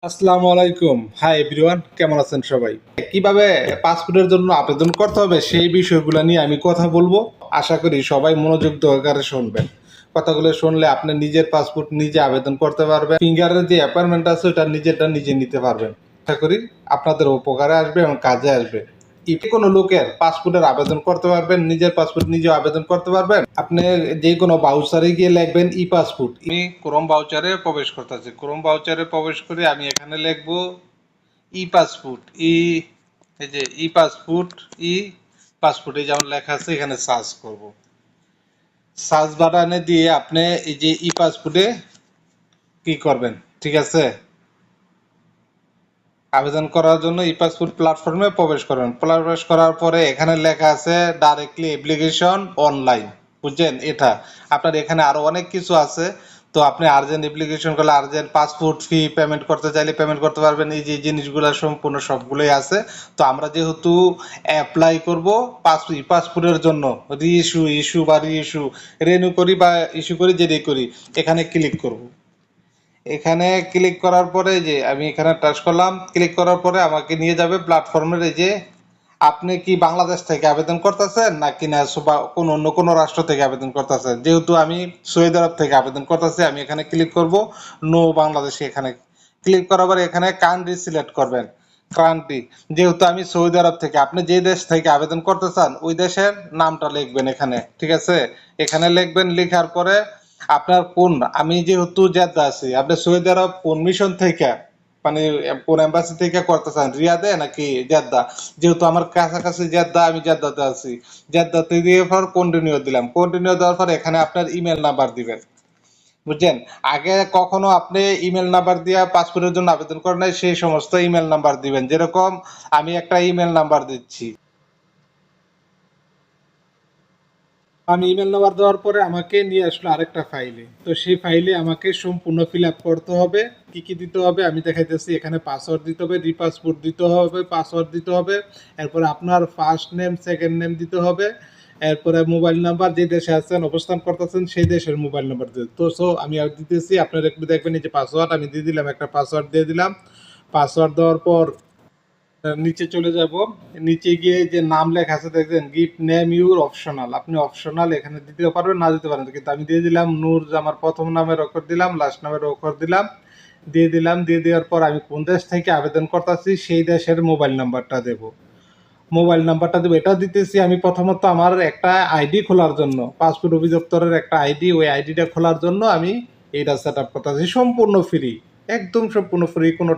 আসসালামু আলাইকুম। Hi everyone, কেমন আছেন সবাই? কিভাবে পাসপোর্টের জন্য আবেদন করতে হবে সেই বিষয়গুলো নিয়ে আমি কথা বলবো। আশা করি সবাই মনোযোগ সহকারে শুনবেন। কথাগুলো শুনলে আপনি নিজের পাসপোর্ট নিজে আবেদন করতে পারবেন। ফিঙ্গারের যে অ্যাপয়েন্টমেন্ট আছে ওটা নিজেরটা নিজে নিতে পারবেন। আশা করি আপনাদের উপকারে আসবে এবং কাজে আসবে। কোনো লোকের পাসপোর্টের আবেদন করতে পারবেন, নিজের পাসপোর্ট নিজে আবেদন করতে পারবেন। আপনি যে কোনো বাউচারে গিয়ে লিখবেন ই পাসপোর্ট। আমি ক্রোম বাউচারে প্রবেশ করতেছি। ক্রোম বাউচারে প্রবেশ করে আমি এখানে লিখবো ই পাসপোর্ট। এই যে ই পাসপোর্ট এই যেমন লেখা আছে এখানে সার্চ করব। সার্চ বাটনে দিয়ে আপনি এই যে ই পাসপোর্টে কি করবেন, ঠিক আছে? আবেদন করার জন্য ই পাসপোর্ট প্ল্যাটফর্মে প্রবেশ করবেন। প্রবেশ করার পরে এখানে লেখা আছে ডাইরেক্টলি অ্যাপ্লিকেশন অনলাইন, বুঝছেন? এটা আপনার এখানে আরো অনেক কিছু আছে। তো আপনি আর্জেন্ট অ্যাপ্লিকেশন করলে আর্জেন্ট, পাসপোর্ট ফি পেমেন্ট করতে চাইলে পেমেন্ট করতে পারবেন। এই যে জিনিসগুলো সম্পূর্ণ সবগুলোই আছে। তো আমরা যেহেতু অ্যাপ্লাই করব পাসপোর্টের জন্য, ইস্যু বা রিইস্যু, রেনিউ করি বা ইস্যু করি, যেটাই করি, এখানে ক্লিক করব। এখানে ক্লিক করার পরে যে আমি এখানে টাচ করলাম, ক্লিক করার পরে আমাকে নিয়ে যাবে প্ল্যাটফর্মের এই যে আপনি কি বাংলাদেশ থেকে আবেদন করতেছেন নাকি না কোন অন্য কোনো রাষ্ট্র থেকে আবেদন করতেছেন। যেহেতু আমি সৌদি আরব থেকে আবেদন করতেছি, আমি এখানে ক্লিক করব নো বাংলাদেশে। এখানে ক্লিক করার পরে এখানে কান্ট্রি সিলেক্ট করবেন। কান্ট্রি, যেহেতু আমি সৌদি আরব থেকে, আপনি যে দেশ থেকে আবেদন করতে চান ওই দেশের নামটা লিখবেন এখানে, ঠিক আছে? এখানে লিখবেন, লেখার পরে আপনার কোন, আমি যেহেতু জেদ্দা আছি, আপনি সৌদি আরব কোন মিশন থেকে, মানে কোন এম্বাসি থেকে করতে চান, রিয়াদে নাকি জেদ্দা? যেহেতু আমার কাছাকাছি জেদ্দা, আমি জেদ্দাতে আছি। জেদ্দাতে দিয়ে পর কন্টিনিউ দিলাম। কন্টিনিউ দেওয়ার পর এখানে আপনার ইমেল নাম্বার দিবেন, বুঝছেন? আগে কখনো আপনি ইমেল নাম্বার দিয়ে পাসপোর্টের জন্য আবেদন করেন নাই, সেই সমস্ত ইমেল নাম্বার দিবেন। যেরকম আমি একটা ইমেল নাম্বার দিচ্ছি। আমি ইমেল নাম্বার দেওয়ার পরে আমাকে নিয়ে আসলো আরেকটা ফাইলে। তো সেই ফাইলে আমাকে সম্পূর্ণ ফিল আপ করতে হবে। কি কি দিতে হবে আমি দেখাইতেছি। এখানে পাসওয়ার্ড দিতে হবে, রিপাসপোর্ট দিতে হবে, পাসওয়ার্ড দিতে হবে। এরপরে আপনার ফার্স্ট নেম, সেকেন্ড নেম দিতে হবে। এরপরে মোবাইল নাম্বার, যে দেশে আছেন, অবস্থান করতেছেন সেই দেশের মোবাইল নাম্বার দিতে। তো আমি আর দিতেছি, আপনারা একটু দেখবেন। এই যে পাসওয়ার্ড আমি দিয়ে দিলাম, একটা পাসওয়ার্ড দিয়ে দিলাম। পাসওয়ার্ড দেওয়ার পর নিচে চলে যাব। নিচে গিয়ে যে নাম লেখা আছে দেখবেন, গিভ নেম ইউর অপশনাল। আপনি অপশনাল এখানে দিতে পারবেন, না দিতে পারেন, কিন্তু আমি দিয়ে দিলাম নূর, আমার প্রথম নামের অক্ষর দিলাম, লাস্ট নামের অক্ষর দিলাম, দিয়ে দিলাম। দিয়ে দেওয়ার পর আমি কোন দেশ থেকে আবেদন করতেছি সেই দেশের মোবাইল নাম্বারটা দেব। মোবাইল নাম্বারটা দেবো, এটা দিতেছি আমি প্রথমত আমার একটা আইডি খোলার জন্য, পাসপোর্ট অধিদপ্তরের একটা আইডি। ওই আইডিটা খোলার জন্য আমি এইটা সেট আপ করতেছি। সম্পূর্ণ ফ্রি, একদম সম্পূর্ণ ফ্রি, কোনো